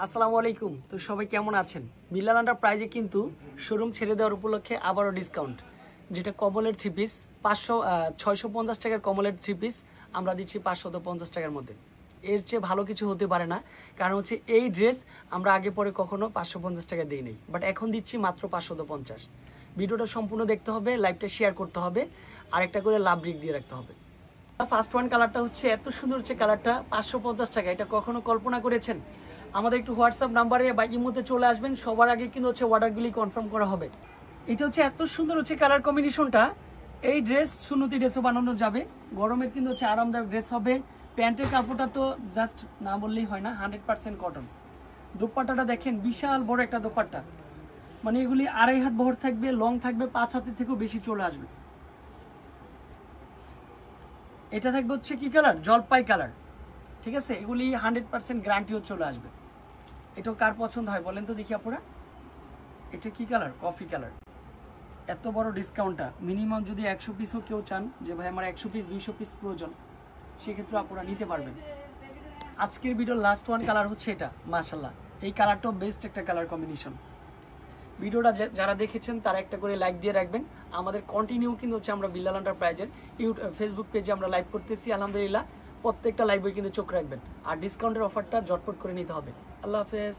আসসালামু আলাইকুম। তো সবাই কেমন আছেন? বিল্লাল এন্টারপ্রাইজে কিন্তু শোরুম ছেড়ে দেওয়ার উপলক্ষে আবারও ডিসকাউন্ট, যেটা কমলের 3 পিস 650 টাকার কমলের 3 পিস আমরা দিচ্ছি 550 টাকার মধ্যে। এর চেয়ে ভালো কিছু হতে পারে না, কারণ হচ্ছে এই ড্রেস আমরা আগে পরে কখনো 550 টাকা দিই নাই, বাট এখন দিচ্ছি মাত্র 550। ভিডিওটা সম্পূর্ণ দেখতে হবে, লাইভটা শেয়ার করতে হবে, আর একটা করে লাভ রিক দিয়ে রাখতে হবে। ফার্স্ট ওয়ান কালারটা হচ্ছে এত সুন্দর, হচ্ছে কালারটা 550 টাকা। এটা কখনো কল্পনা করেছেন? আমাদের একটু হোয়াটসঅ্যাপ নাম্বারে বা ইমোতে চলে আসবেন, সবার আগে কিন্তু হচ্ছে অর্ডারগুলি কনফার্ম করা হবে। এটা হচ্ছে এত সুন্দর হচ্ছে কালার কম্বিনেশনটা। এই ড্রেস সুন্নতি ড্রেসও বানানো যাবে, গরমের কিন্তু হচ্ছে আরামদায়ক ড্রেস হবে। প্যান্টের কাপড়টা তো জাস্ট না বললেই হয় না, 100% কটন। দোপাট্টাটা দেখেন, বিশাল বড় একটা দোপাট্টা, মানে এগুলি 2.5 হাত বহর থাকবে, লং থাকবে 5 হাতের থেকেও বেশি চলে আসবে। এটা থাকবে হচ্ছে কি কালার, জলপাই কালার, ঠিক আছে। এগুলি 100% গ্যারান্টিও চলে আসবে। এটা কার পছন্দ হয় বলেন তো দেখি আপনারা। এটা কি কালার, কফি কালার। এত বড় ডিসকাউন্টটা মিনিমাম যদি 100 পিসও কেউ চান যে ভাই আমার 100 পিস 200 পিস প্রয়োজন, সেক্ষেত্রে আপনারা নিতে পারবেন। আজকের ভিডিওর লাস্ট ওয়ান কালার হচ্ছে এটা। মাশাআল্লাহ, এই কালারটাও বেস্ট একটা কালার কম্বিনেশন। ভিডিওটা যারা দেখেছেন তারা একটা করে লাইক দিয়ে রাখবেন। আমাদের কন্টিনিউ কিন্তু হচ্ছে আমরা বিল্লাল এন্টারপ্রাইজের ফেসবুক পেজে আমরা লাইভ করতেছি আলহামদুলিল্লাহ। প্রত্যেকটা লাইভে কিন্তু চোখ রাখবেন, আর ডিসকাউন্টের অফারটা ঝটপট করে নিতে হবে। আল্লাহ হাফেজ।